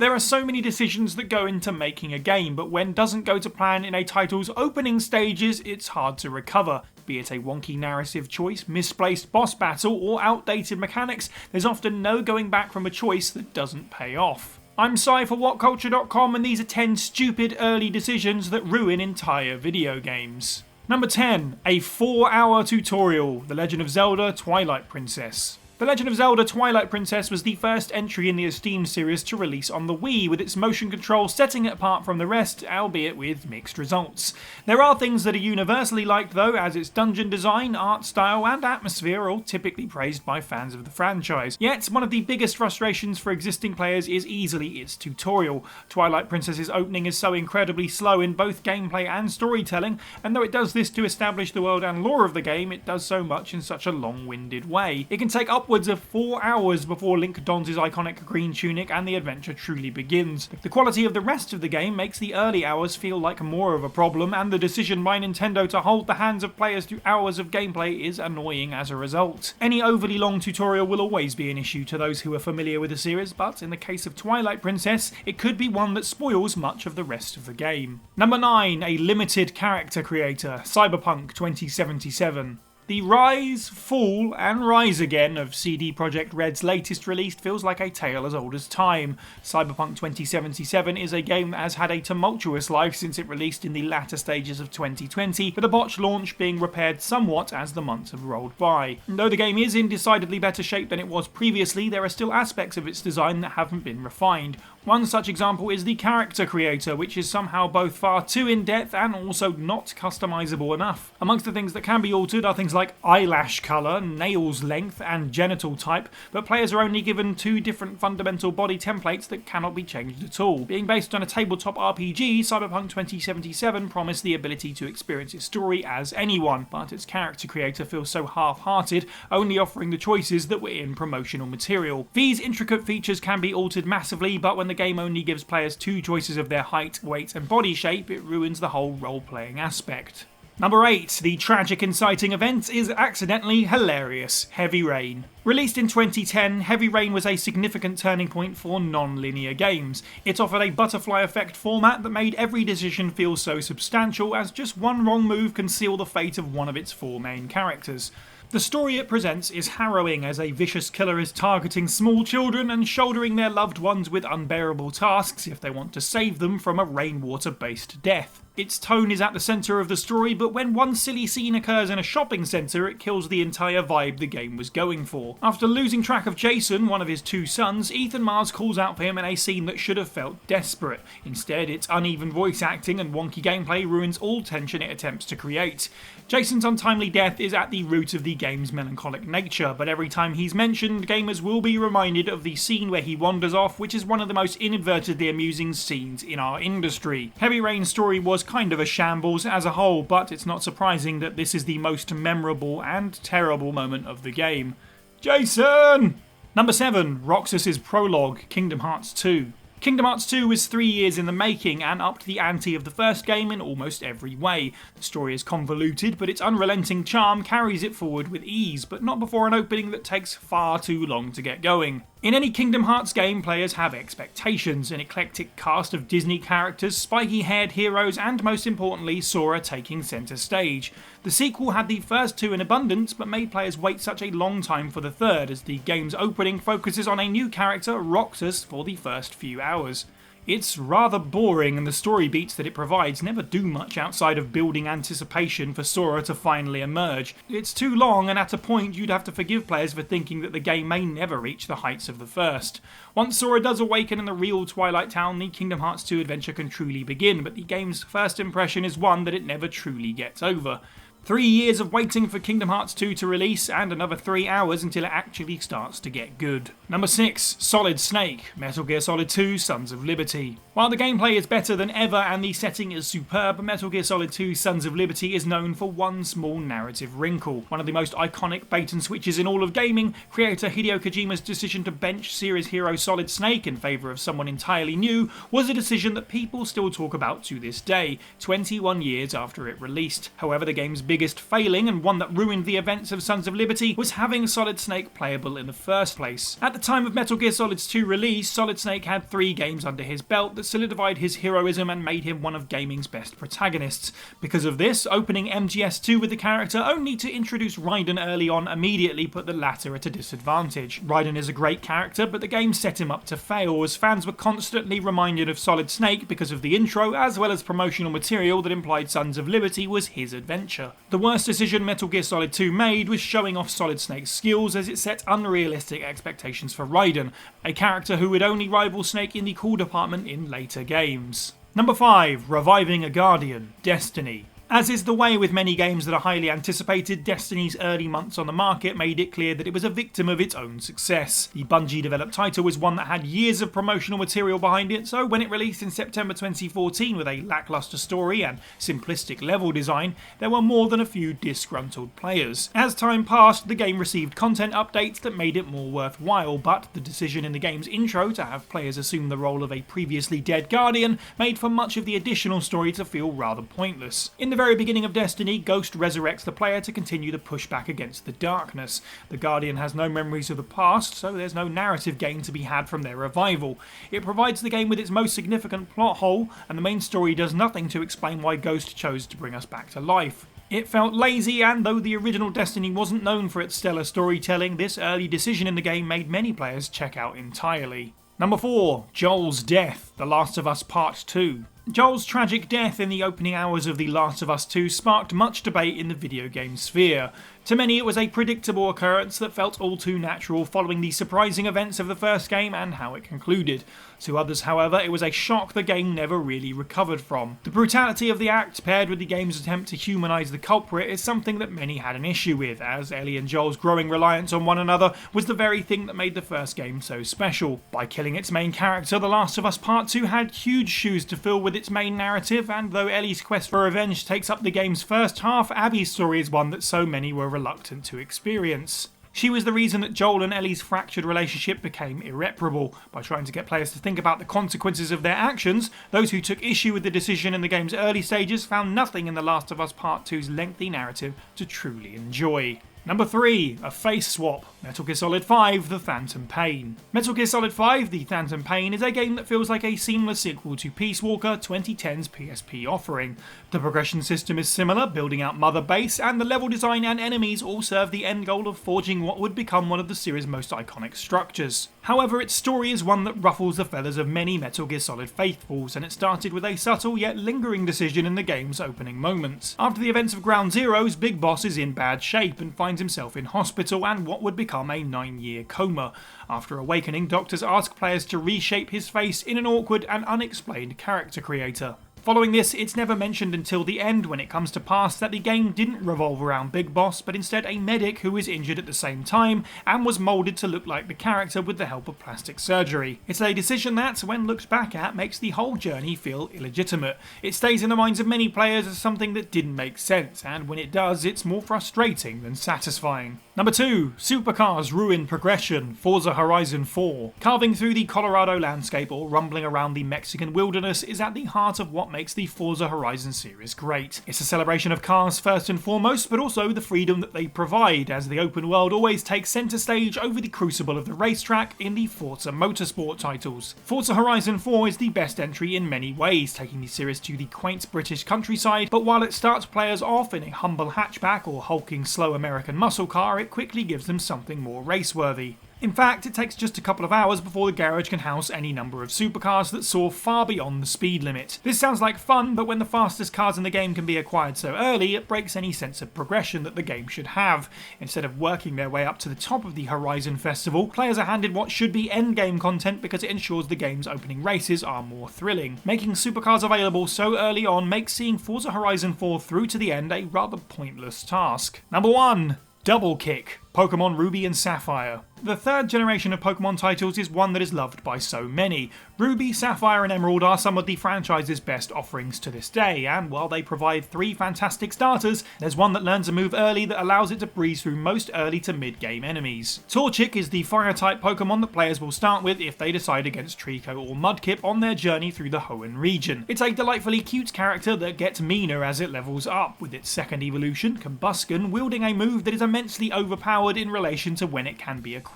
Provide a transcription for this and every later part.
There are so many decisions that go into making a game, but when doesn't go to plan in a title's opening stages, it's hard to recover. Be it a wonky narrative choice, misplaced boss battle, or outdated mechanics, there's often no going back from a choice that doesn't pay off. I'm Sai for WhatCulture.com, and these are 10 stupid early decisions that ruin entire video games. Number 10. A 4-hour tutorial. The Legend of Zelda Twilight Princess. The Legend of Zelda Twilight Princess was the first entry in the esteemed series to release on the Wii, with its motion control setting it apart from the rest, albeit with mixed results. There are things that are universally liked though, as its dungeon design, art style and atmosphere are all typically praised by fans of the franchise. Yet, one of the biggest frustrations for existing players is easily its tutorial. Twilight Princess's opening is so incredibly slow in both gameplay and storytelling, and though it does this to establish the world and lore of the game, it does so much in such a long-winded way. It can take upwards of 4 hours before Link dons his iconic green tunic and the adventure truly begins. The quality of the rest of the game makes the early hours feel like more of a problem, and the decision by Nintendo to hold the hands of players through hours of gameplay is annoying as a result. Any overly long tutorial will always be an issue to those who are familiar with the series, but in the case of Twilight Princess, it could be one that spoils much of the rest of the game. Number 9. A limited character creator. Cyberpunk 2077. The rise, fall, and rise again of CD Projekt Red's latest release feels like a tale as old as time. Cyberpunk 2077 is a game that has had a tumultuous life since it released in the latter stages of 2020, with a botched launch being repaired somewhat as the months have rolled by. And though the game is in decidedly better shape than it was previously, there are still aspects of its design that haven't been refined. One such example is the character creator, which is somehow both far too in-depth and also not customizable enough. Amongst the things that can be altered are things like eyelash colour, nails length, and genital type, but players are only given 2 different fundamental body templates that cannot be changed at all. Being based on a tabletop RPG, Cyberpunk 2077 promised the ability to experience its story as anyone, but its character creator feels so half-hearted, only offering the choices that were in promotional material. These intricate features can be altered massively, but when the game only gives players 2 choices of their height, weight, and body shape, it ruins the whole role-playing aspect. Number 8. The tragic inciting event is accidentally hilarious. Heavy Rain. Released in 2010, Heavy Rain was a significant turning point for non-linear games. It offered a butterfly effect format that made every decision feel so substantial, as just one wrong move can seal the fate of one of its 4 main characters. The story it presents is harrowing, as a vicious killer is targeting small children and shouldering their loved ones with unbearable tasks if they want to save them from a rainwater-based death. Its tone is at the centre of the story, but when one silly scene occurs in a shopping centre, it kills the entire vibe the game was going for. After losing track of Jason, one of his 2 sons, Ethan Mars calls out for him in a scene that should have felt desperate. Instead, its uneven voice acting and wonky gameplay ruins all tension it attempts to create. Jason's untimely death is at the root of the game's melancholic nature, but every time he's mentioned, gamers will be reminded of the scene where he wanders off, which is one of the most inadvertently amusing scenes in our industry. Heavy Rain's story was kind of a shambles as a whole, but it's not surprising that this is the most memorable and terrible moment of the game. Jason! Number 7. Roxass Prologue, Kingdom Hearts 2. Kingdom Hearts 2 was 3 years in the making and upped the ante of the first game in almost every way. The story is convoluted, but its unrelenting charm carries it forward with ease, but not before an opening that takes far too long to get going. In any Kingdom Hearts game, players have expectations, an eclectic cast of Disney characters, spiky-haired heroes, and most importantly, Sora taking centre stage. The sequel had the first 2 in abundance, but made players wait such a long time for the third, as the game's opening focuses on a new character, Roxass, for the first few hours. It's rather boring, and the story beats that it provides never do much outside of building anticipation for Sora to finally emerge. It's too long, and at a point you'd have to forgive players for thinking that the game may never reach the heights of the first. Once Sora does awaken in the real Twilight Town, the Kingdom Hearts 2 adventure can truly begin, but the game's first impression is one that it never truly gets over. 3 years of waiting for Kingdom Hearts 2 to release, and another 3 hours until it actually starts to get good. Number 6. Solid Snake, Metal Gear Solid 2 Sons of Liberty. While the gameplay is better than ever and the setting is superb, Metal Gear Solid 2 Sons of Liberty is known for one small narrative wrinkle. One of the most iconic bait and switches in all of gaming, creator Hideo Kojima's decision to bench series hero Solid Snake in favour of someone entirely new was a decision that people still talk about to this day, 21 years after it released. However, the game's biggest failing and one that ruined the events of Sons of Liberty was having Solid Snake playable in the first place. At the time of Metal Gear Solid's 2 release, Solid Snake had 3 games under his belt that solidified his heroism and made him one of gaming's best protagonists. Because of this, opening MGS2 with the character only to introduce Raiden early on immediately put the latter at a disadvantage. Raiden is a great character, but the game set him up to fail, as fans were constantly reminded of Solid Snake because of the intro, as well as promotional material that implied Sons of Liberty was his adventure. The worst decision Metal Gear Solid 2 made was showing off Solid Snake's skills, as it set unrealistic expectations for Raiden, a character who would only rival Snake in the cool department in later games. Number 5. Reviving a Guardian, Destiny. As is the way with many games that are highly anticipated, Destiny's early months on the market made it clear that it was a victim of its own success. The Bungie-developed title was one that had years of promotional material behind it, so when it released in September 2014 with a lackluster story and simplistic level design, there were more than a few disgruntled players. As time passed, the game received content updates that made it more worthwhile, but the decision in the game's intro to have players assume the role of a previously dead Guardian made for much of the additional story to feel rather pointless. In the very beginning of Destiny, Ghost resurrects the player to continue the pushback against the darkness. The Guardian has no memories of the past, so there's no narrative gain to be had from their revival. It provides the game with its most significant plot hole, and the main story does nothing to explain why Ghost chose to bring us back to life. It felt lazy, and though the original Destiny wasn't known for its stellar storytelling, this early decision in the game made many players check out entirely. Number 4. Joel's Death, The Last of Us Part 2. Joel's tragic death in the opening hours of The Last of Us 2 sparked much debate in the video game sphere. To many, it was a predictable occurrence that felt all too natural following the surprising events of the first game and how it concluded. To others, however, it was a shock the game never really recovered from. The brutality of the act, paired with the game's attempt to humanise the culprit, is something that many had an issue with, as Ellie and Joel's growing reliance on one another was the very thing that made the first game so special. By killing its main character, The Last of Us Part 2 had huge shoes to fill with its main narrative, and though Ellie's quest for revenge takes up the game's first half, Abby's story is one that so many were reluctant to experience. She was the reason that Joel and Ellie's fractured relationship became irreparable. By trying to get players to think about the consequences of their actions, those who took issue with the decision in the game's early stages found nothing in The Last of Us Part 2's lengthy narrative to truly enjoy. Number 3. A face swap. Metal Gear Solid 5 The Phantom Pain. Metal Gear Solid 5 The Phantom Pain is a game that feels like a seamless sequel to Peace Walker 2010's PSP offering. The progression system is similar, building out Mother Base, and the level design and enemies all serve the end goal of forging what would become one of the series' most iconic structures. However, its story is one that ruffles the feathers of many Metal Gear Solid faithfuls, and it started with a subtle yet lingering decision in the game's opening moments. After the events of Ground Zeroes, Big Boss is in bad shape and finds himself in hospital and what would become a 9-year coma. After awakening, doctors ask players to reshape his face in an awkward and unexplained character creator. Following this, it's never mentioned until the end when it comes to pass that the game didn't revolve around Big Boss, but instead a medic who was injured at the same time and was moulded to look like the character with the help of plastic surgery. It's a decision that, when looked back at, makes the whole journey feel illegitimate. It stays in the minds of many players as something that didn't make sense, and when it does, it's more frustrating than satisfying. Number 2. Supercars ruin progression, Forza Horizon 4. Carving through the Colorado landscape or rumbling around the Mexican wilderness is at the heart of what makes the Forza Horizon series great. It's a celebration of cars first and foremost, but also the freedom that they provide, as the open world always takes centre stage over the crucible of the racetrack in the Forza Motorsport titles. Forza Horizon 4 is the best entry in many ways, taking the series to the quaint British countryside, but while it starts players off in a humble hatchback or hulking slow American muscle car, it quickly gives them something more race-worthy. In fact, it takes just a couple of hours before the garage can house any number of supercars that soar far beyond the speed limit. This sounds like fun, but when the fastest cars in the game can be acquired so early, it breaks any sense of progression that the game should have. Instead of working their way up to the top of the Horizon Festival, players are handed what should be endgame content because it ensures the game's opening races are more thrilling. Making supercars available so early on makes seeing Forza Horizon 4 through to the end a rather pointless task. Number 1. Double Kick. Pokemon Ruby and Sapphire. The third generation of Pokemon titles is one that is loved by so many. Ruby, Sapphire and Emerald are some of the franchise's best offerings to this day, and while they provide 3 fantastic starters, there's one that learns a move early that allows it to breeze through most early to mid-game enemies. Torchic is the Fire-type Pokemon that players will start with if they decide against Trico or Mudkip on their journey through the Hoenn region. It's a delightfully cute character that gets meaner as it levels up, with its second evolution, Combusken, wielding a move that is immensely overpowered in relation to when it can be acquired.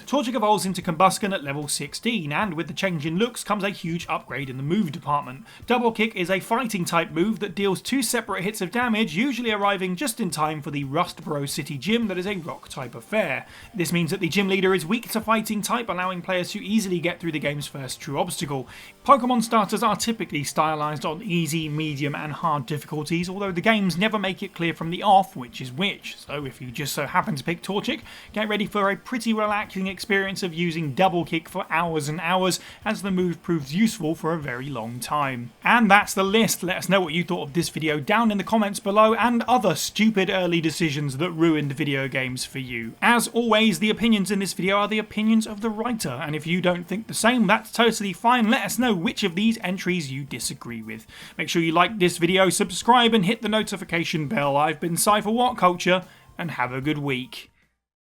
Torchic evolves into Combusken at level 16, and with the change in looks comes a huge upgrade in the move department. Double Kick is a fighting type move that deals 2 separate hits of damage, usually arriving just in time for the Rustboro City gym that is a rock type affair. This means that the gym leader is weak to fighting type, allowing players to easily get through the game's first true obstacle. Pokemon starters are typically stylized on easy, medium and hard difficulties, although the games never make it clear from the off which is which, so if you just so happen to pick Torchic, get ready for a pretty relaxing experience of using Double Kick for hours and hours, as the move proves useful for a very long time. And that's the list. Let us know what you thought of this video down in the comments below, and other stupid early decisions that ruined video games for you. As always, the opinions in this video are the opinions of the writer, and if you don't think the same, that's totally fine. Let us know which of these entries you disagree with. Make sure you like this video, subscribe and hit the notification bell. I've been Cy for WhatCulture, and have a good week.